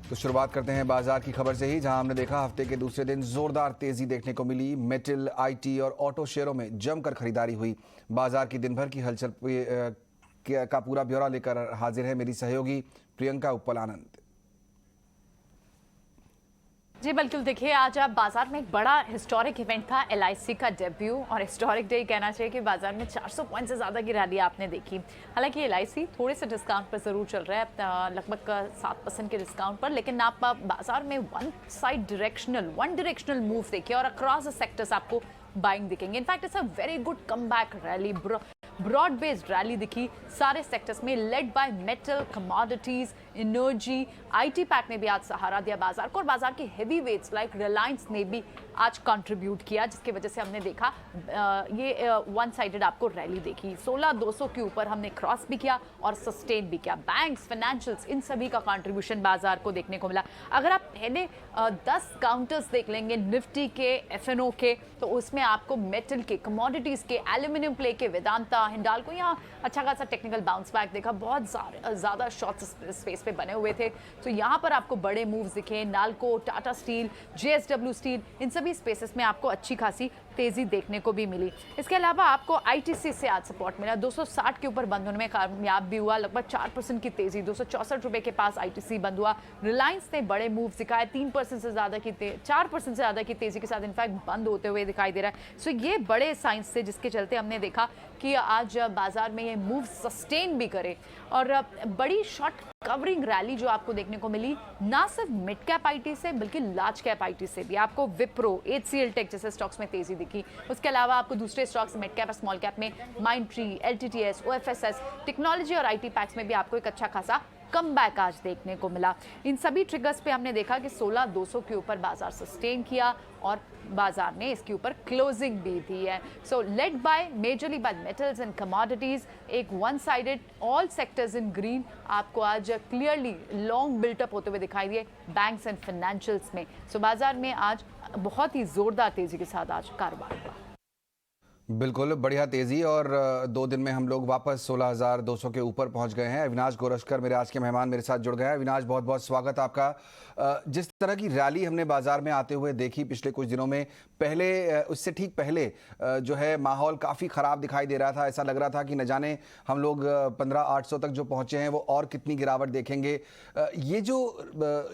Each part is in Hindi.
तो शुरुआत करते हैं बाजार की खबर से ही, जहां हमने देखा हफ्ते के दूसरे दिन जोरदार तेजी देखने को मिली। मेटल, आईटी और ऑटो शेयरों में जमकर खरीदारी हुई। बाजार की दिन भर की हलचल का पूरा ब्यौरा लेकर हाजिर है मेरी सहयोगी प्रियंका उप्पल आनंद। जी बिल्कुल, देखिए आज आप बाजार में एक बड़ा हिस्टोरिक इवेंट था एलआईसी का डेब्यू, और हिस्टोरिक डे कहना चाहिए कि बाजार में 400 पॉइंट से ज़्यादा की रैली आपने देखी। हालांकि एलआईसी थोड़े से डिस्काउंट पर ज़रूर चल रहा है, लगभग 7% के डिस्काउंट पर, लेकिन आप बाजार में वन डायरेक्शनल मूव देखिए और अक्रॉस द सेक्टर्स आपको बाइंग दिखेंगे। In fact it's a very good comeback rally, broad based rally दिखी सारे सेक्टर्स में, led by metal, commodities, energy. IT pack ने भी आज सहारा दिया बाजार को, और बाजार के हेवी वेट्स लाइक रिलायंस ने भी आज कंट्रीब्यूट किया, जिसकी वजह से हमने देखा ये वन साइडेड आपको रैली देखी। 16,200 के ऊपर हमने क्रॉस भी किया और सस्टेन भी किया। बैंक्स, फाइनेंशियल्स, इन सभी का कंट्रीब्यूशन बाजार को देखने को मिला। अगर आप पहले 10 काउंटर्स देख लेंगे निफ्टी के, एफएनओ के, तो उसमें आपको मेटल के, कमोडिटीज के, एल्यूमिनियम प्ले के, वेदांता, हिंडाल्को, यहाँ अच्छा खासा टेक्निकल बाउंस बैक देखा। बहुत ज़्यादा शॉर्ट स्पेस पे बने हुए थे, तो यहाँ पर आपको बड़े मूव्स दिखे। NALCO, Tata steel, JSW steel, इन सभी स्पेसेस में आपको अच्छी खासी तेजी देखने को भी मिली। इसके अलावा आपको आईटीसी से आज सपोर्ट मिला, 260 के ऊपर बंद होने में कामयाब भी हुआ, लगभग 4% की तेजी, 264 रुपए के पास आईटीसी बंद हुआ। रिलायंस ने बड़े मूव दिखाए, 3% से ज़्यादा की 4% से ज़्यादा की तेजी के साथ इनफैक्ट बंद होते हुए दिखाई दे रहा है। सो ये बड़े साइंस थे जिसके चलते हमने देखा कि आज बाजार में ये मूव सस्टेन भी करे, और बड़ी शॉर्ट कवरिंग रैली जो आपको देखने को मिली, ना सिर्फ मिड कैप आईटी से बल्कि लार्ज कैप आईटी से भी। आपको विप्रो, एचसीएल टेक जैसे स्टॉक्स में तेजी दिखी। उसके अलावा आपको दूसरे स्टॉक्स मिड कैप और स्मॉल कैप में माइंडट्री, एलटीटीएस, ओएफएसएस, टेक्नोलॉजी और आईटी पैक्स में भी आपको एक अच्छा खासा कमबैक आज देखने को मिला। इन सभी ट्रिगर्स पे हमने देखा कि 16,200 के ऊपर बाजार सस्टेन किया, और बाजार ने इसके ऊपर क्लोजिंग भी दी है। So led by majorly by metals and commodities, एक one sided, all sectors in green आपको आज क्लियरली लॉन्ग बिल्टअप होते हुए दिखाई दिए बैंक्स एंड फाइनेंशियल्स में। सो बाजार में आज बहुत ही जोरदार तेजी के साथ आज कारोबार हुआ। बिल्कुल बढ़िया तेजी, और 2 दिन में हम लोग वापस 16,200 के ऊपर पहुंच गए हैं। अविनाश गोरशकर मेरे आज के मेहमान मेरे साथ जुड़ गए हैं। अविनाश, बहुत बहुत स्वागत आपका। जिस तरह की रैली हमने बाजार में आते हुए देखी पिछले कुछ दिनों में, पहले उससे ठीक पहले जो है माहौल काफ़ी ख़राब दिखाई दे रहा था। ऐसा लग रहा था कि न जाने हम लोग 15,800 तक जो पहुँचे हैं वो और कितनी गिरावट देखेंगे। ये जो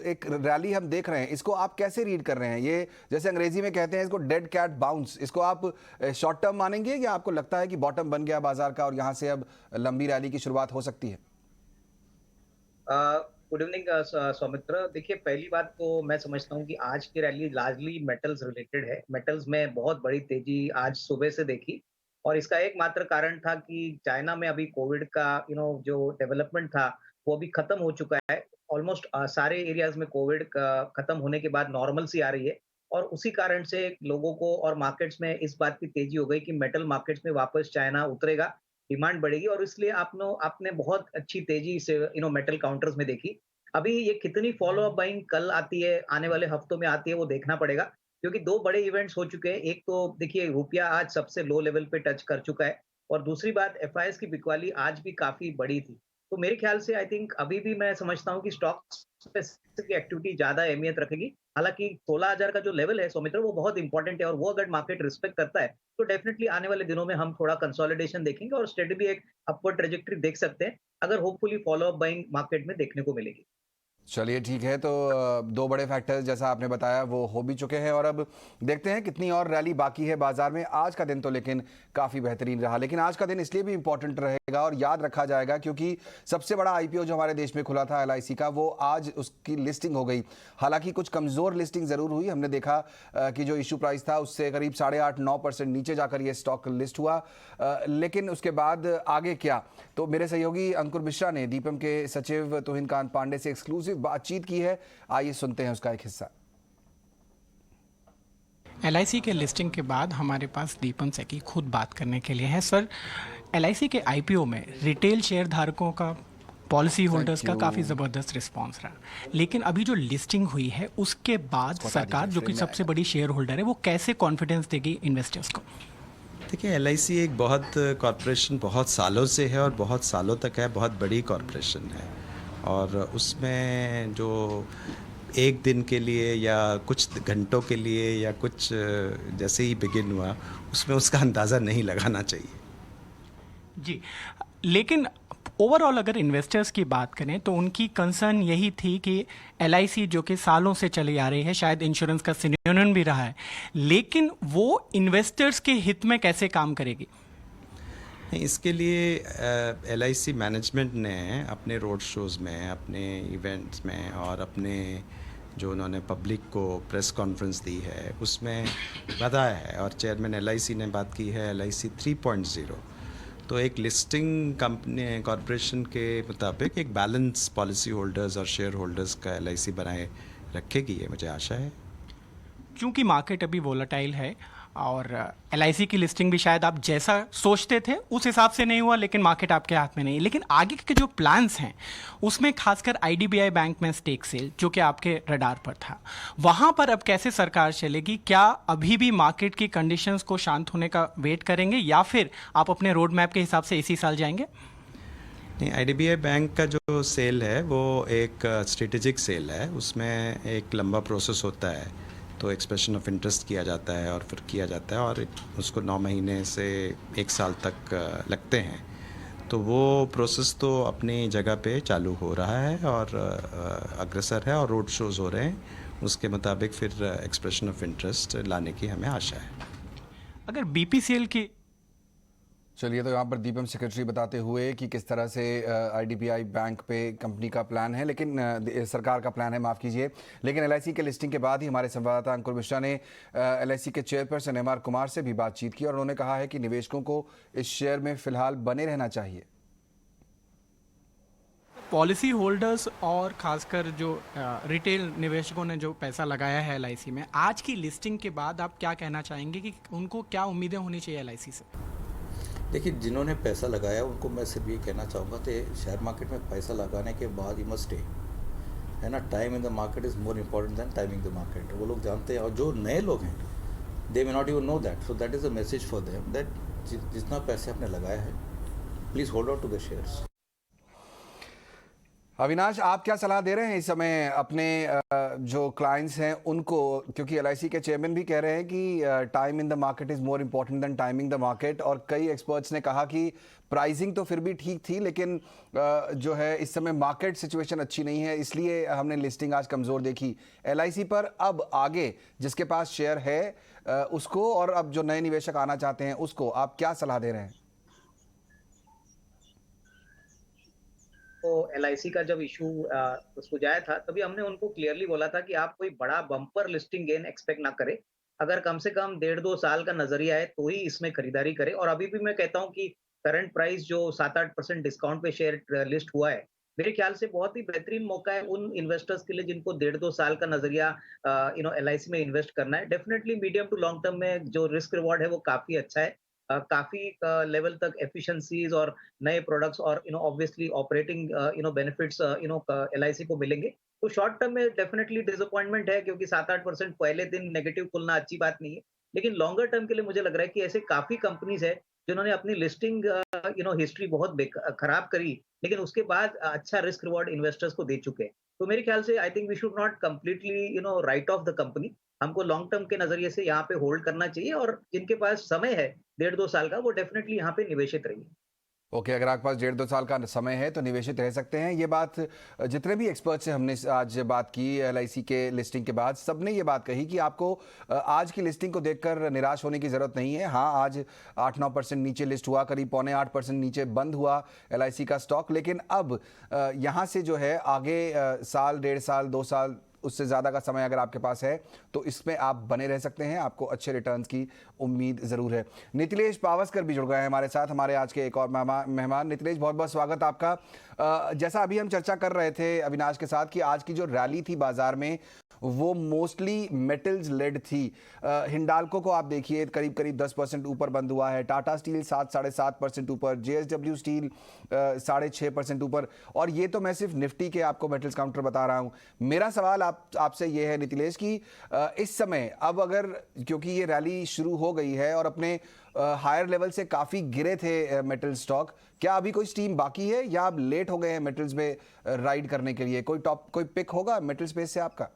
एक रैली हम देख रहे हैं, इसको आप कैसे रीड कर रहे हैं? ये जैसे अंग्रेजी में कहते हैं इसको डेड कैट बाउंस, इसको आप शॉर्ट टर्म मानेंगे या आपको लगता है कि बॉटम बन गया बाजार का और यहां से अब लंबी रैली की शुरुआत हो सकती है? Good evening Saumitra. देखिए, पहली बात तो मैं समझता हूं कि आज की रैली लार्जली मेटल्स रिलेटेड है। मेटल्स में बहुत बड़ी तेजी आज सुबह से देखी, और इसका एकमात्र कारण था कि चाइना में अभी कोविड का जो डेवलपमेंट था वो अभी खत्म हो चुका है। ऑलमोस्ट सारे एरियाज में कोविड खत्म होने के बाद नॉर्मल सी आ रही है, और उसी कारण से लोगों को और मार्केट्स में इस बात की तेजी हो गई कि मेटल मार्केट्स में वापस चाइना उतरेगा, डिमांड बढ़ेगी, और इसलिए आपने बहुत अच्छी तेजी से मेटल काउंटर्स में देखी। अभी ये कितनी फॉलो अप बाइंग कल आती है, आने वाले हफ्तों में आती है, वो देखना पड़ेगा, क्योंकि 2 बड़े इवेंट्स हो चुके हैं। एक तो देखिए, रुपया आज सबसे लो लेवल पे टच कर चुका है, और दूसरी बात, एफआईएस की बिकवाली आज भी काफी बड़ी थी। तो मेरे ख्याल से आई थिंक अभी भी मैं समझता हूँ कि स्टॉक स्पेसिफिक एक्टिविटी ज्यादा अहमियत रखेगी। हालांकि 16,000 का जो लेवल है सौमित्र, वो बहुत इंपॉर्टेंट है, और वो अगर मार्केट रिस्पेक्ट करता है तो डेफिनेटली आने वाले दिनों में हम थोड़ा कंसोलिडेशन देखेंगे, और स्टेडी भी एक अपवर्ड ट्रेजेक्टरी देख सकते हैं, अगर hopefully follow up buying market में देखने को मिलेगी। चलिए ठीक है, तो 2 बड़े फैक्टर्स जैसा आपने बताया वो हो भी चुके हैं, और अब देखते हैं कितनी और रैली बाकी है बाजार में। आज का दिन तो लेकिन काफ़ी बेहतरीन रहा, लेकिन आज का दिन इसलिए भी इंपॉर्टेंट रहेगा और याद रखा जाएगा क्योंकि सबसे बड़ा आईपीओ जो हमारे देश में खुला था एलआईसी का, वो आज उसकी लिस्टिंग हो गई। हालांकि कुछ कमज़ोर लिस्टिंग ज़रूर हुई। हमने देखा कि जो इशू प्राइस था उससे करीब 8.5-9% नीचे जाकर ये स्टॉक लिस्ट हुआ, लेकिन उसके बाद आगे क्या, तो मेरे सहयोगी अंकुर मिश्रा ने दीपम के सचिव तुहिनकांत पांडे से एक्सक्लूसिव बातचीत की है। आइए सुनते हैं उसका एक हिस्सा। एलआईसी के लिस्टिंग के बाद हमारे पास दीपम सेठी खुद बात करने के लिए है। सर, एलआईसी के आईपीओ में रिटेल शेयर धारकों का, पॉलिसी होल्डर्स का काफ़ी ज़बरदस्त रिस्पांस रहा, लेकिन अभी जो लिस्टिंग हुई है उसके बाद सरकार, जो कि सबसे बड़ी शेयर होल्डर है, वो कैसे कॉन्फिडेंस देगी इन्वेस्टर्स को? देखिए, एलआईसी एक बहुत कॉरपोरेशन बहुत सालों से है और बहुत सालों तक है, बहुत बड़ी कॉरपोरेशन है, और उसमें जो एक दिन के लिए या कुछ घंटों के लिए या कुछ जैसे ही बिगिन हुआ, उसमें उसका अंदाज़ा नहीं लगाना चाहिए। जी, लेकिन ओवरऑल अगर इन्वेस्टर्स की बात करें तो उनकी कंसर्न यही थी कि एलआईसी जो कि सालों से चली आ रही है, शायद इंश्योरेंस का सिनोनिम भी रहा है, लेकिन वो इन्वेस्टर्स के हित में कैसे काम करेगी? इसके लिए एलआईसी मैनेजमेंट ने अपने रोड शोज़ में, अपने इवेंट्स में और अपने जो उन्होंने पब्लिक को प्रेस कॉन्फ्रेंस दी है उसमें बताया है, और चेयरमैन एलआईसी ने बात की है एलआईसी 3.0। तो एक लिस्टिंग कंपनी कॉरपोरेशन के मुताबिक एक बैलेंस पॉलिसी होल्डर्स और शेयर होल्डर्स का एलआईसी बनाए रखेगी, ये मुझे आशा है। क्योंकि मार्केट अभी वोलेटाइल है और एलआईसी की लिस्टिंग भी शायद आप जैसा सोचते थे उस हिसाब से नहीं हुआ, लेकिन मार्केट आपके हाथ में नहीं है। लेकिन आगे के जो प्लान्स हैं उसमें खासकर आईडीबीआई बैंक में स्टेक सेल जो कि आपके रडार पर था, वहां पर अब कैसे सरकार चलेगी? क्या अभी भी मार्केट की कंडीशंस को शांत होने का वेट करेंगे या फिर आप अपने रोड मैप के हिसाब से इसी साल जाएंगे? नहीं, आईडीबीआई बैंक का जो सेल है वो एक स्ट्रेटेजिक सेल है, उसमें एक लंबा प्रोसेस होता है। तो एक्सप्रेशन ऑफ इंटरेस्ट किया जाता है और फिर किया जाता है, और उसको 9 महीने से 1 साल तक लगते हैं। तो वो प्रोसेस तो अपनी जगह पे चालू हो रहा है और अग्रसर है और रोड शोज़ हो रहे हैं। उसके मुताबिक फिर एक्सप्रेशन ऑफ इंटरेस्ट लाने की हमें आशा है। अगर बीपीसीएल की चलिए, तो यहाँ पर दीपम सेक्रेटरी बताते हुए कि किस तरह से आईडीबीआई बैंक पे कंपनी का प्लान है, लेकिन सरकार का प्लान है, माफ़ कीजिए। लेकिन एलआईसी के लिस्टिंग के बाद ही हमारे संवाददाता अंकुर मिश्रा ने एलआईसी के चेयरपर्सन एमआर कुमार से भी बातचीत की और उन्होंने कहा है कि निवेशकों को इस शेयर में फिलहाल बने रहना चाहिए। पॉलिसी होल्डर्स और खासकर जो रिटेल निवेशकों ने जो पैसा लगाया है एलआईसी में, आज की लिस्टिंग के बाद आप क्या कहना चाहेंगे कि उनको क्या उम्मीदें होनी चाहिए एलआईसी से? देखिए, जिन्होंने पैसा लगाया उनको मैं सिर्फ ये कहना चाहूँगा कि शेयर मार्केट में पैसा लगाने के बाद ही मस्ट स्टे, है ना। Time in the market is more important than timing the market. वो लोग जानते हैं, और जो नए लोग हैं they may not even know that. So that is a message for them that जितना पैसे आपने लगाया है please hold on to the shares. Avinash, आप क्या सलाह दे रहे हैं इस समय अपने जो क्लाइंट्स हैं उनको, क्योंकि एलआईसी के चेयरमैन भी कह रहे हैं कि time in the market is more important then timing the market, और कई एक्सपर्ट्स ने कहा कि प्राइसिंग तो फिर भी ठीक थी, लेकिन जो है इस समय मार्केट सिचुएशन अच्छी नहीं है, इसलिए हमने लिस्टिंग आज कमज़ोर देखी एलआईसी पर। अब आगे जिसके पास शेयर है उसको, और अब जो नए निवेशक आना चाहते हैं उसको आप क्या सलाह दे रहे हैं? तो एलआईसी का जब इशू सुलझाया था तभी हमने उनको क्लियरली बोला था कि आप कोई बड़ा बम्पर लिस्टिंग गेन एक्सपेक्ट ना करें। अगर कम से कम 1.5-2 साल का नजरिया है तो ही इसमें खरीदारी करें। और अभी भी मैं कहता हूं कि करंट प्राइस जो 7-8% डिस्काउंट पे शेयर लिस्ट हुआ है, मेरे ख्याल से बहुत ही बेहतरीन मौका है उन इन्वेस्टर्स के लिए जिनको 1.5-2 साल का नजरिया एलआईसी में इन्वेस्ट करना है। Definitely medium to long term में जो रिस्क रिवॉर्ड है वो काफी अच्छा है। काफी लेवल तक एफिशिएंसीज और नए प्रोडक्ट्स और ऑब्वियसली ऑपरेटिंग बेनिफिट्स एलआईसी को मिलेंगे। तो शॉर्ट टर्म में डेफिनेटली डिसअपॉइंटमेंट है, क्योंकि 7-8% पहले दिन नेगेटिव खुलना अच्छी बात नहीं है। लेकिन लॉन्गर टर्म के लिए मुझे लग रहा है कि ऐसे काफी कंपनीज है जिन्होंने अपनी लिस्टिंग हिस्ट्री बहुत खराब करी, लेकिन उसके बाद अच्छा रिस्क रिवॉर्ड इन्वेस्टर्स को दे चुके हैं। तो मेरे ख्याल से I think we should not completely write off the company. हमको लॉन्ग टर्म के नजरिए से यहाँ पे होल्ड करना चाहिए, और जिनके पास समय है 1.5-2 साल का, वो डेफिनेटली यहाँ पे निवेशित रहिए। ओके, अगर आपके पास 1.5-2 साल का समय है तो निवेशित रह सकते हैं। ये बात जितने भी एक्सपर्ट से हमने आज बात की एलआईसी के लिस्टिंग के बाद, सबने ये बात कही कि आपको आज की लिस्टिंग को देखकर निराश होने की ज़रूरत नहीं है। हाँ, आज 8-9% नीचे लिस्ट हुआ, करीब 7.25% नीचे बंद हुआ एलआईसी का स्टॉक, लेकिन अब यहाँ से जो है आगे साल, 1.5 साल, 2 साल, उससे ज़्यादा का समय अगर आपके पास है तो इसमें आप बने रह सकते हैं, आपको अच्छे रिटर्न्स की उम्मीद ज़रूर है। नितिलेश पावस्कर भी जुड़ गए हैं हमारे साथ, हमारे आज के एक और मेहमान। नितिलेश, बहुत बहुत स्वागत आपका। जैसा अभी हम चर्चा कर रहे थे अविनाश के साथ कि आज की जो रैली थी बाजार में वो मोस्टली मेटल्स लेड थी। हिंडाल्को को आप देखिए करीब करीब 10% ऊपर बंद हुआ है, टाटा स्टील 7-7.5% ऊपर, JSW स्टील 6.5% ऊपर। और ये तो मैं सिर्फ निफ्टी के आपको मेटल्स काउंटर बता रहा हूं। मेरा सवाल आपसे ये है नीतिलेश कि इस समय अब अगर, क्योंकि ये रैली शुरू हो गई है और अपने हायर लेवल से काफी गिरे थे मेटल स्टॉक, क्या अभी कोई स्टीम बाकी है या आप लेट हो गए हैं मेटल्स में राइड करने के लिए? कोई पिक होगा मेटल स्पेस से आपका?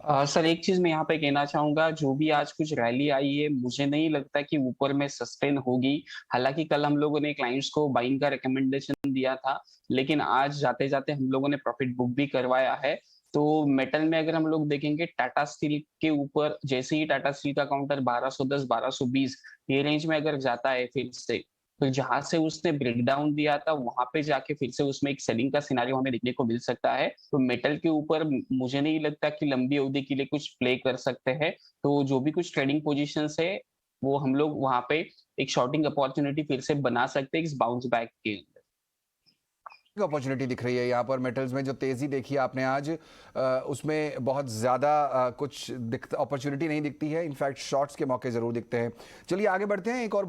सर एक चीज मैं यहाँ पे कहना चाहूंगा, जो भी आज कुछ रैली आई है मुझे नहीं लगता कि ऊपर में सस्टेन होगी। हालांकि कल हम लोगों ने क्लाइंट्स को बाइंग का रिकमेंडेशन दिया था, लेकिन आज जाते जाते हम लोगों ने प्रॉफिट बुक भी करवाया है। तो मेटल में अगर हम लोग देखेंगे, टाटा स्टील के ऊपर जैसे ही टाटा स्टील का काउंटर 1210 1220 ये रेंज में अगर जाता है फिर से, तो जहां से उसने ब्रेकडाउन दिया था वहां पे जाके फिर से उसमें एक सेलिंग का सिनारियो हमें देखने को मिल सकता है। तो मेटल के ऊपर मुझे नहीं लगता कि लंबी अवधि के लिए कुछ प्ले कर सकते हैं। तो जो भी कुछ ट्रेडिंग पोजीशंस है वो हम लोग वहां पे एक शॉर्टिंग अपॉर्चुनिटी फिर से बना सकते हैं इस बाउंस बैक के अंदर। अपॉर्चुनिटी दिख रही है यहाँ पर मेटल्स में। जो तेजी देखी आपने आज, उसमें बहुत ज़्यादा कुछ अपॉर्चुनिटी नहीं दिखती है, इनफैक्ट शॉर्ट्स के मौके ज़रूर दिखते हैं। चलिए आगे बढ़ते हैं। एक और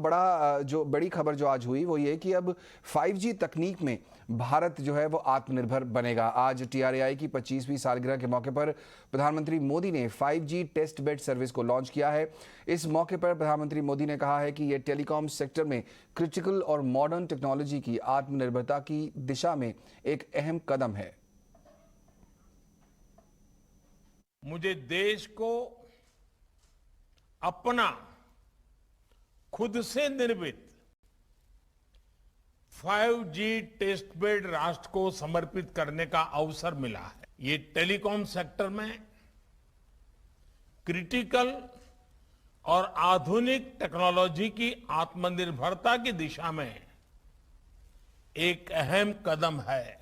बड़ी खबर जो आज हुई वो ये कि अब 5G तकनीक में भारत जो है वो आत्मनिर्भर बनेगा। आज TRAI की 25वीं सालगिरह के मौके पर प्रधानमंत्री मोदी ने 5G टेस्ट बेड सर्विस को लॉन्च किया है। इस मौके पर प्रधानमंत्री मोदी ने कहा है कि ये टेलीकॉम सेक्टर में क्रिटिकल और मॉडर्न टेक्नोलॉजी की आत्मनिर्भरता की दिशा में एक अहम कदम है। मुझे देश को अपना खुद से निर्मित 5G टेस्ट बेड राष्ट्र को समर्पित करने का अवसर मिला है। ये टेलीकॉम सेक्टर में क्रिटिकल और आधुनिक टेक्नोलॉजी की आत्मनिर्भरता की दिशा में एक अहम कदम है।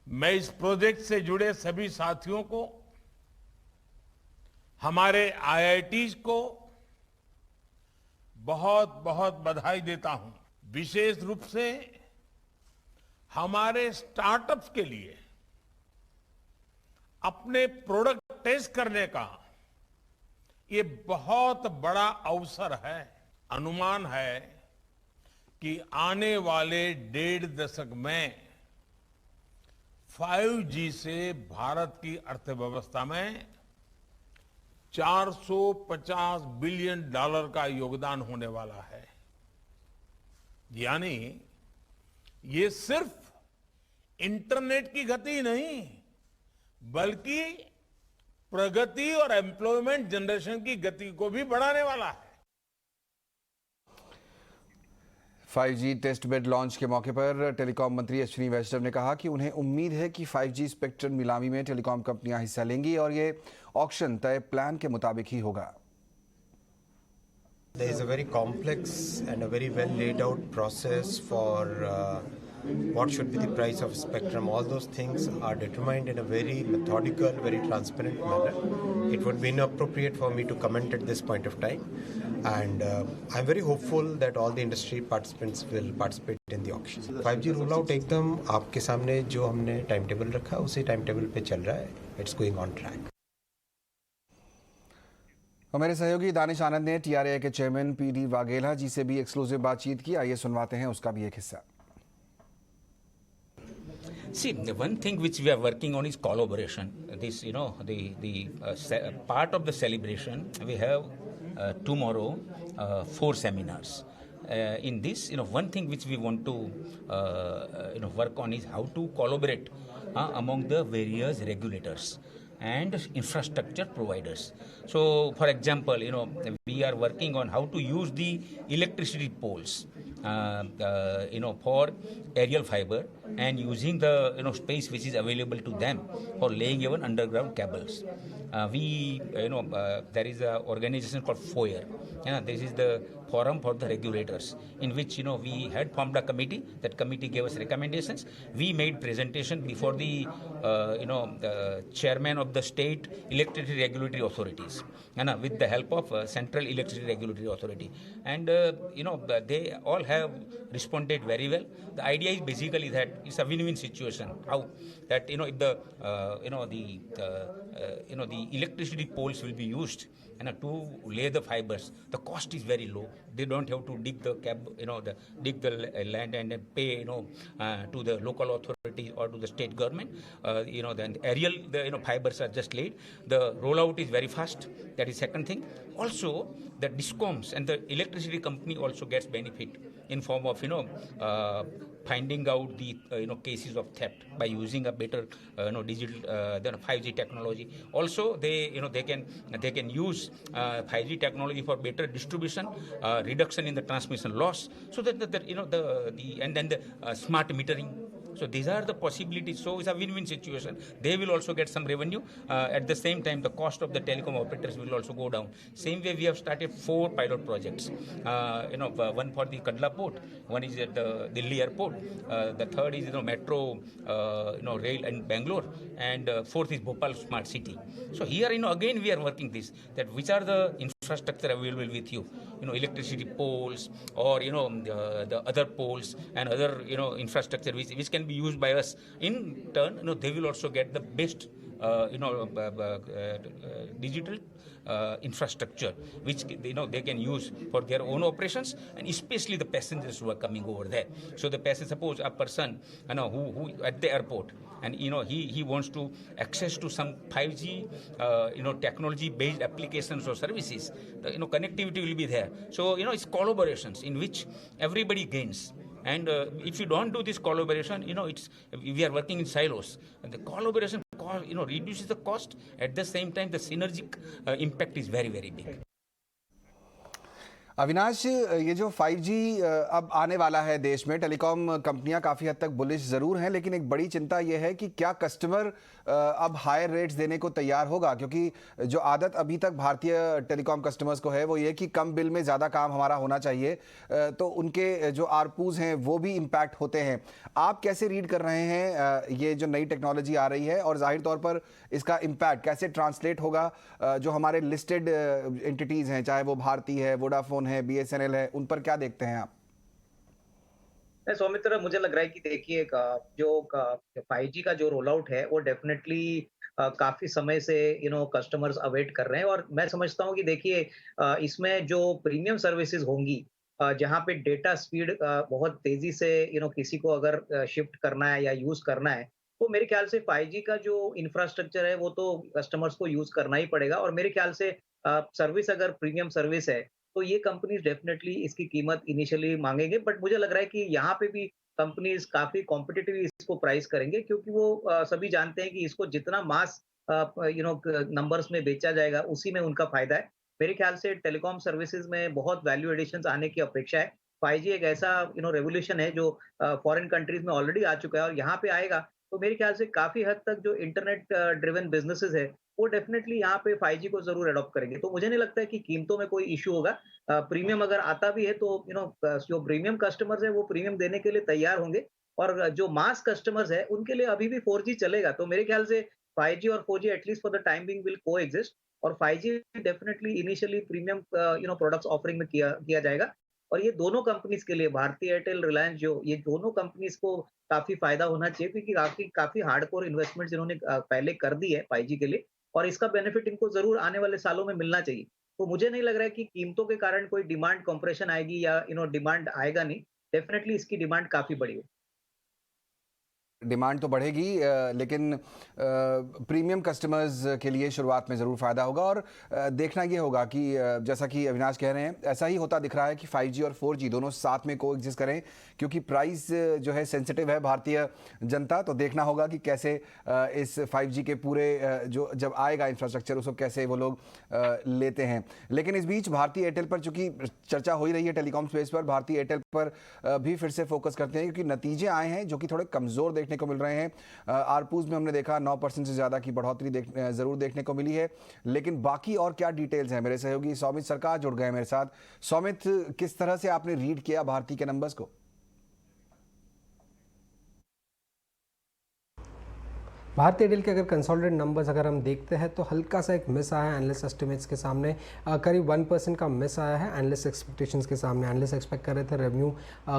मैं इस प्रोजेक्ट से जुड़े सभी साथियों को, हमारे IITs को बहुत बहुत बधाई देता हूं। विशेष रूप से हमारे स्टार्टअप्स के लिए अपने प्रोडक्ट टेस्ट करने का ये बहुत बड़ा अवसर है। अनुमान है कि आने वाले 1.5 दशक में 5G से भारत की अर्थव्यवस्था में $450 बिलियन का योगदान होने वाला है। यानी ये सिर्फ इंटरनेट की गति नहीं, बल्कि प्रगति और एम्प्लॉयमेंट जनरेशन की गति को भी बढ़ाने वाला है। 5G टेस्ट बेड लॉन्च के मौके पर टेलीकॉम मंत्री अश्विनी वैष्णव ने कहा कि उन्हें उम्मीद है कि 5G स्पेक्ट्रम नीलामी में टेलीकॉम कंपनियां हिस्सा लेंगी और ये ऑक्शन तय प्लान के मुताबिक ही होगा। There is a very complex and a very well laid out process for what should be the price of spectrum. All those things are determined in a very methodical, very transparent manner. It would be inappropriate for me to comment at this point of time, and I'm very hopeful that all the industry participants will participate in the auction. 5G rollout एकदम आपके सामने जो हमने टाइम टेबल रखा उसी टाइम टेबल पे चल रहा है. It's going on track. और मेरे सहयोगी दानिश आनंद ने TRAI के चेयरमैन PD वाघेला जी से भी एक्सक्लूसिव बातचीत की। आइए सुनवाते हैं उसका भी एक हिस्सा। See, the one thing which we are working on is collaboration. This, part of the celebration, we have tomorrow 4 seminars. In this, one thing which we want to, work on is how to collaborate among the various regulators and infrastructure providers. So, for example, we are working on how to use the electricity poles, for aerial fiber and using the space which is available to them for laying even underground cables. There is an organization called FOIR. This is the forum for the regulators, in which we had formed a committee. That committee gave us recommendations. We made presentation before the chairman of the state electricity regulatory authorities, and with the help of Central Electricity Regulatory Authority, and they all have responded very well. The idea is basically that it's a win-win situation. How that if the electricity poles will be used and to lay the fibers, the cost is very low. They don't have to dig the land and then pay to the local authority or to the state government. Then aerial fibers are just laid. The rollout is very fast. That is second thing. Also, the DISCOMs and the electricity company also gets benefit in form of finding out the cases of theft by using a better digital 5G technology. Also, they can use 5G technology for better distribution, reduction in the transmission loss, so that and then the smart metering. So these are the possibilities. So it's a win-win situation. They will also get some revenue. At the same time, the cost of the telecom operators will also go down. Same way, we have started 4 pilot projects. One for the Kandla port, one is at the Delhi airport, the third is metro, rail in Bangalore, and fourth is Bhopal smart city. So here, again we are working this, that which are the infrastructure available with you, electricity poles or the other poles and other infrastructure which can be used by us. In turn, they will also get the best digital infrastructure which they can use for their own operations, and especially the passengers who are coming over there. So the passenger, suppose a person who at the airport, and he wants to access to some 5G technology based applications or services, the connectivity will be there. So it's collaborations in which everybody gains. And if you don't do this collaboration, we are working in silos. And the collaboration, reduces the cost. At the same time, the synergic impact is very, very big. Avinash, ये जो 5G अब आने वाला है देश में, टेलीकॉम कंपनियां काफ़ी हद तक बुलिश ज़रूर हैं, लेकिन एक बड़ी चिंता ये है कि क्या कस्टमर अब हायर रेट्स देने को तैयार होगा, क्योंकि जो आदत अभी तक भारतीय टेलीकॉम कस्टमर्स को है वो ये कि कम बिल में ज़्यादा काम हमारा होना चाहिए, तो उनके जो आरपूज हैं वो भी इम्पैक्ट होते हैं। आप कैसे रीड कर रहे हैं ये जो नई टेक्नोलॉजी आ रही है, और जाहिर तौर पर इसका इम्पैक्ट कैसे ट्रांसलेट होगा जो हमारे लिस्टेड एंटिटीज़ हैं, चाहे वो भारती है, वोडाफोन है, BSNL है, उन पर क्या देखते हैं आप? सौमित्र, मुझे लग रहा है कि देखिए जो 5G का जो रोल आउट है वो डेफिनेटली काफी समय से कस्टमर्स अवेट कर रहे हैं, और मैं समझता हूं कि देखिए इसमें जो प्रीमियम सर्विसेज होंगी, जहां पे डेटा स्पीड बहुत तेजी से किसी को अगर शिफ्ट करना है या यूज करना है, तो मेरे ख्याल से 5G का जो इंफ्रास्ट्रक्चर है वो तो कस्टमर्स को यूज करना ही पड़ेगा। और मेरे ख्याल से सर्विस अगर प्रीमियम सर्विस है तो ये कंपनीज डेफिनेटली इसकी कीमत इनिशियली मांगेंगे, बट मुझे लग रहा है कि यहाँ पे भी कंपनीज काफी कॉम्पिटिटिव इसको प्राइस करेंगे, क्योंकि वो सभी जानते हैं कि इसको जितना मास नंबर्स में बेचा जाएगा उसी में उनका फायदा है। मेरे ख्याल से टेलीकॉम सर्विसेज में बहुत वैल्यू एडिशंस आने की अपेक्षा है। 5G एक ऐसा रेवोल्यूशन है जो फॉरेन कंट्रीज में ऑलरेडी आ चुका है और यहाँ पे आएगा, तो मेरे ख्याल से काफी हद तक जो इंटरनेट ड्रिवन बिजनेसेस है वो डेफिनेटली यहाँ पे 5G को जरूर अडॉप्ट करेंगे। तो मुझे नहीं लगता है कि कीमतों में कोई इश्यू होगा। प्रीमियम अगर आता भी है तो जो प्रीमियम कस्टमर्स है वो प्रीमियम देने के लिए तैयार होंगे, और जो मास कस्टमर्स है उनके लिए अभी भी 4G चलेगा। तो मेरे ख्याल से 5G और 4G at least for the time being will को एग्जिस्ट, और 5G definitely initially premium products offering में किया जाएगा। और ये दोनों कंपनीज के लिए, भारती एयरटेल, रिलायंस, जो ये दोनों कंपनीज को काफी फायदा होना चाहिए, क्योंकि काफी हार्डकोर इन्वेस्टमेंट्स इन्होंने पहले कर दी है 5G के लिए, और इसका बेनिफिट इनको जरूर आने वाले सालों में मिलना चाहिए। तो मुझे नहीं लग रहा है कि कीमतों के कारण कोई डिमांड कंप्रेशन आएगी या डिमांड आएगा नहीं। डेफिनेटली इसकी डिमांड काफी बड़ी है। डिमांड तो बढ़ेगी, लेकिन प्रीमियम कस्टमर्स के लिए शुरुआत में ज़रूर फ़ायदा होगा। और देखना ये होगा कि जैसा कि अविनाश कह रहे हैं, ऐसा ही होता दिख रहा है कि 5G और 4G दोनों साथ में को एग्जिस्ट करें, क्योंकि प्राइस जो है सेंसिटिव है भारतीय जनता। तो देखना होगा कि कैसे इस 5G के पूरे जो जब आएगा इंफ्रास्ट्रक्चर उसको कैसे वो लोग लेते हैं। लेकिन इस बीच भारतीय एयरटेल पर चूँकि चर्चा हो ही रही है टेलीकॉम स्पेस पर, भारतीय एयरटेल पर भी फिर से फोकस करते हैं, क्योंकि नतीजे आए हैं जो कि थोड़े कमज़ोर देखने देखने को मिल रहे हैं। आरपूज में हमने देखा 9% से ज़्यादा की बढ़ोतरी ज़रूर देखने को मिली है, लेकिन बाकी और क्या डिटेल्स हैं? मेरे सहयोगी सौमित सरकार जुड़ गए मेरे साथ। सौमित, किस तरह से आपने रीड किया भारती के नंबर्स को? भारतीय एयरटेल के अगर कंसोलिडेटेड नंबर्स अगर हम देखते हैं तो हल्का सा एक मिस आया है एनालिस्ट एस्टिमेट्स के सामने। करीब 1% का मिस आया है एनालिस्ट एक्सपेक्टेशंस के सामने। एनालिस्ट एक्सपेक्ट कर रहे थे रेवेन्यू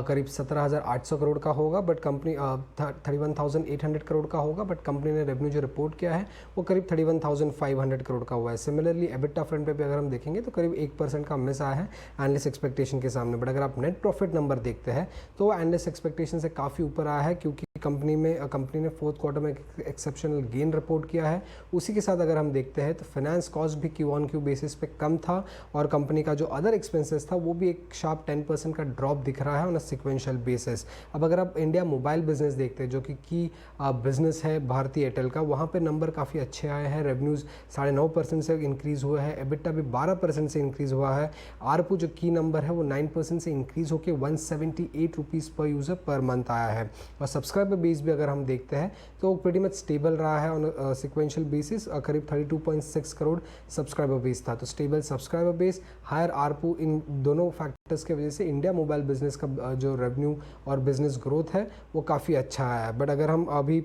करीब 17,800 करोड़ का होगा, बट कंपनी 31,800 करोड़ का होगा, बट कंपनी ने रेवेन्यू जो रिपोर्ट किया है वो करीब 31,500 करोड़ का हुआ है। सिमिलरली एबिटा फ्रंट पे भी अगर हम देखेंगे तो करीब 1% का मिस आया है एनालिस्ट एक्सपेक्टेशन के सामने। बट अगर आप नेट प्रॉफिट नंबर देखते हैं तो वो एनालिस्ट एक्सपेक्टेशन से काफ़ी ऊपर आया है, क्योंकि कंपनी ने फोर्थ क्वार्टर में एक्सेप्शनल गेन रिपोर्ट किया है। उसी के साथ अगर हम देखते हैं तो फाइनेंस कॉस्ट भी क्यू ऑन क्यू बेसिस पे कम था, और कंपनी का जो अदर एक्सपेंसेस था वो भी एक शार्प 10% का ड्रॉप दिख रहा है ऑन अ सिक्वेंशियल बेसिस। अब अगर आप इंडिया मोबाइल बिजनेस देखते हैं जो कि बिजनेस है भारतीय एयरटेल का, वहाँ पे नंबर काफ़ी अच्छे आए हैं। रेवेन्यूज़ 9.5% से इंक्रीज़ हुआ है, एबिटा भी 12% से इंक्रीज़ हुआ है। आरपू जो की नंबर है वो 9% से इंक्रीज़ होकर 178 रुपीज़ पर यूज़र पर मंथ आया है। और सब्सक्राइबर बेस भी अगर हम देखते हैं तो प्रीटी मच स्टेबल रहा है ऑन सिक्वेंशियल बेसिस। करीब 32.6 करोड़ सब्सक्राइबर बेस था, तो stable subscriber base, higher ARPU, इन दोनों फैक्टर्स की वजह से इंडिया मोबाइल बिजनेस का जो रेवेन्यू और बिजनेस ग्रोथ है वो काफ़ी अच्छा आया है। बट अगर हम अभी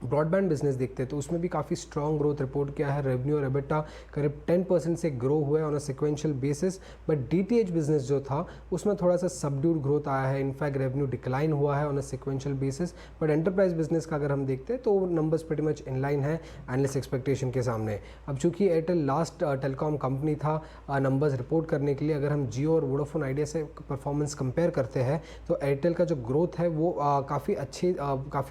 ब्रॉडबैंड बिजनेस देखते हैं तो उसमें भी काफ़ी स्ट्रॉन्ग ग्रोथ रिपोर्ट किया है। रेवेन्यू और एबिटा करीब 10% से ग्रो हुआ है on a sequential basis. But DTH business जो था उसमें थोड़ा सा सबड्यूड ग्रोथ आया है, इनफैक्ट रेवेन्यू डिक्लाइन हुआ है on a sequential basis. But enterprise business का अगर हम देखते हैं तो numbers pretty much in line है एनालिस्ट एक्सपेक्टेशन के सामने। अब चूंकि एयरटेल लास्ट टेलीकॉम कंपनी था नंबर्स रिपोर्ट करने के लिए, अगर हम जियो और वोडाफोन आइडिया से परफॉर्मेंस कंपेयर करते हैं तो एयरटेल का जो ग्रोथ है वो काफ़ी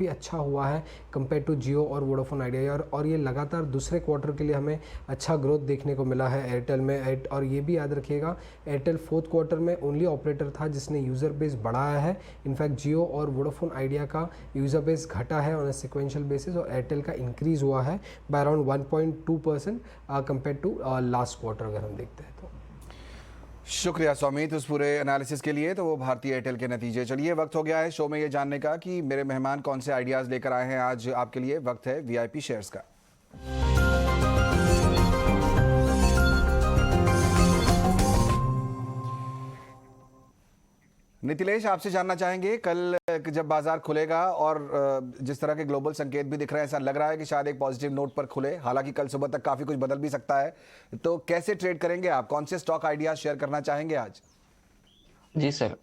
अच्छा हुआ है कंपेयर टू जियो और वोडाफोन आइडिया, और ये लगातार दूसरे क्वार्टर के लिए हमें अच्छा ग्रोथ देखने को मिला है एयरटेल में। और ये भी याद रखिएगा, एयरटेल फोर्थ क्वार्टर में ओनली ऑपरेटर था जिसने यूज़र बेस बढ़ाया है। इनफैक्ट जियो और वोडाफोन आइडिया का यूज़र बेस घटा है ऑन अ सिक्वेंशियल बेसिस, और एयरटेल का इंक्रीज़ हुआ है by around 1.2% compare to last quarter अगर हम देखते हैं तो। शुक्रिया सौमित उस पूरे एनालिसिस के लिए। तो वो भारतीय एयरटेल के नतीजे। चलिए, वक्त हो गया है शो में ये जानने का कि मेरे मेहमान कौन से आइडियाज़ लेकर आए हैं आज आपके लिए। वक्त है वीआईपी शेयर्स का। नितिलेश, आपसे जानना चाहेंगे, कल जब बाजार खुलेगा और जिस तरह के ग्लोबल संकेत भी दिख रहे हैं, ऐसा लग रहा है कि शायद एक पॉजिटिव नोट पर खुले। हालांकि कल सुबह तक काफ़ी कुछ बदल भी सकता है, तो कैसे ट्रेड करेंगे आप? कौन से स्टॉक आइडियाज शेयर करना चाहेंगे आज? जी सर,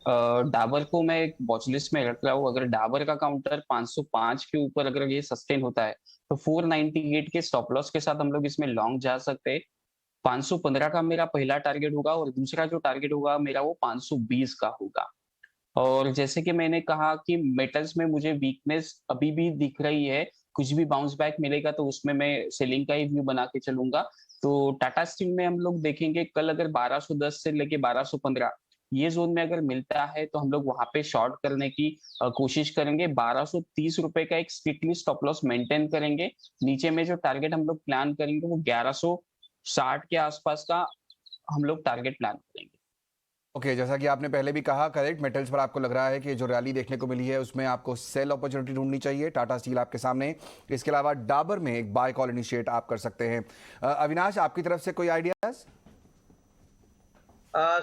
डाबर को मैं एक वॉच लिस्ट में रख रहा हूँ। अगर डाबर का काउंटर 505 के ऊपर अगर ये सस्टेन होता है तो 498 के स्टॉप लॉस के साथ हम लोग इसमें लॉन्ग जा सकते हैं। 515 का मेरा पहला टारगेट होगा, और दूसरा जो टारगेट होगा मेरा वो 520 का होगा। और जैसे कि मैंने कहा कि मेटल्स में मुझे वीकनेस अभी भी दिख रही है, कुछ भी बाउंस बैक मिलेगा तो उसमें मैं सेलिंग का ही व्यू बना के चलूंगा। तो टाटा स्टील में हम लोग देखेंगे कल अगर 1210 से लेके 1215 ये जोन में अगर मिलता है तो हम लोग वहां पे शॉर्ट करने की कोशिश करेंगे। 1230 रुपए का एक स्ट्रिक्टली स्टॉप लॉस मेंटेन करेंगे। नीचे में जो टारगेट हम लोग प्लान करेंगे वो 1160 के आसपास का हम लोग टारगेट प्लान करेंगे। ओके, जैसा कि आपने पहले भी कहा, करेक्ट मेटल्स पर आपको लग रहा है कि जो रैली देखने को मिली है उसमें आपको सेल अपॉर्चुनिटी ढूंढनी चाहिए। टाटा स्टील आपके सामने, इसके अलावा डाबर में एक बाय कॉल इनिशिएट आप कर सकते हैं। अविनाश, आपकी तरफ से कोई आइडियाज?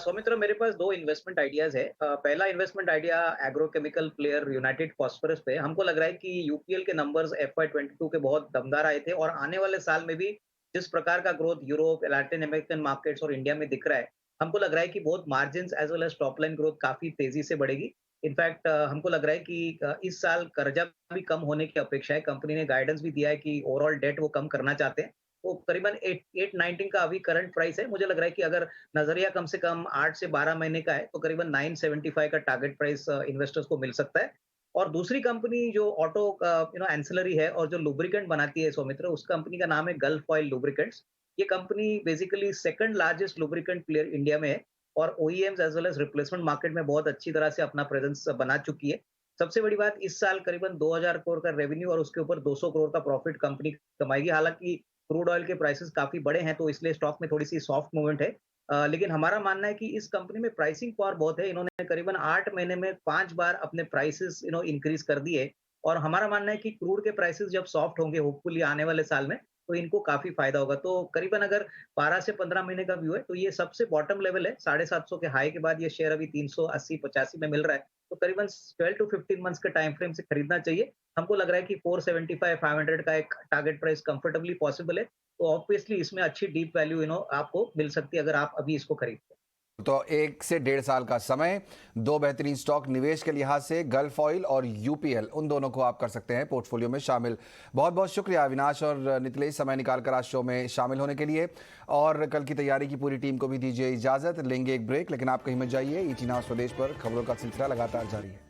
सौमित्र, मेरे पास दो इन्वेस्टमेंट आइडियाज है। पहला investment idea agrochemical player United phosphorus पे। हमको लग रहा है कि यूपीएल के नंबर्स FY22 के बहुत दमदार आए थे, और आने वाले साल में भी जिस प्रकार का growth Europe, Latin American markets और इंडिया में दिख रहा है, हमको लग रहा है कि both margin as well as top line growth काफी तेजी से बढ़ेगी। इनफैक्ट हमको लग रहा है कि इस साल कर्जा भी कम होने की अपेक्षा है। कंपनी ने गाइडेंस भी दिया है कि ओवरऑल डेट वो कम करना चाहते हैं। वो करीबन 819 का अभी करंट प्राइस है। मुझे लग रहा है कि अगर नजरिया कम से कम 8 से 12 महीने का है तो करीबन 975 का टारगेट प्राइस इन्वेस्टर्स को मिल सकता है। और दूसरी कंपनी जो ऑटो एंसिलरी है और जो लुब्रिकेंट बनाती है सौमित्र, उस कंपनी का नाम है गल्फ ऑयल लुब्रिकेंट्स। ये company basically second largest lubricant player India में है, और OEMs as well as replacement market में बहुत अच्छी तरह से अपना प्रेजेंस बना चुकी है। सबसे बड़ी बात, इस साल करीबन 2000 करोड़ का रेवेन्यू और उसके ऊपर 200 करोड़ का प्रॉफिट कंपनी कमाएगी। हालांकि क्रूड ऑयल के प्राइसेस काफी बड़े हैं तो इसलिए स्टॉक में थोड़ी सी सॉफ्ट मूवमेंट है। लेकिन हमारा मानना है कि इस कंपनी में प्राइसिंग पावर बहुत है। इन्होंने करीबन 8 महीने में 5 बार अपने प्राइसेस इंक्रीज कर दिए, और हमारा मानना है कि क्रूड के प्राइसेस जब सॉफ्ट होंगे होपफुली आने वाले साल में, तो इनको काफी फायदा होगा। तो करीबन अगर 12 से 15 महीने का व्यू है तो ये सबसे बॉटम लेवल है। 750 के हाई के बाद ये शेयर अभी 380-85 में मिल रहा है, तो करीबन 12 टू 15 मंथ्स के टाइम फ्रेम से खरीदना चाहिए। हमको लग रहा है कि 475-500 का एक टारगेट प्राइस कंफर्टेबली पॉसिबल है। तो ऑब्वियसली इसमें अच्छी डीप वैल्यू आपको मिल सकती है अगर आप अभी इसको खरीदते हैं। तो 1 से 1.5 साल का समय, 2 बेहतरीन स्टॉक निवेश के लिहाज से, गल्फ ऑयल और यूपीएल, उन दोनों को आप कर सकते हैं पोर्टफोलियो में शामिल। बहुत बहुत शुक्रिया अविनाश और नितिलेश समय निकालकर आज शो में शामिल होने के लिए। और कल की तैयारी की पूरी टीम को भी दीजिए इजाजत। लेंगे एक ब्रेक, लेकिन आप कहीं मत जाइए। ईटी नाउ स्वदेश पर खबरों का सिलसिला लगातार जारी है।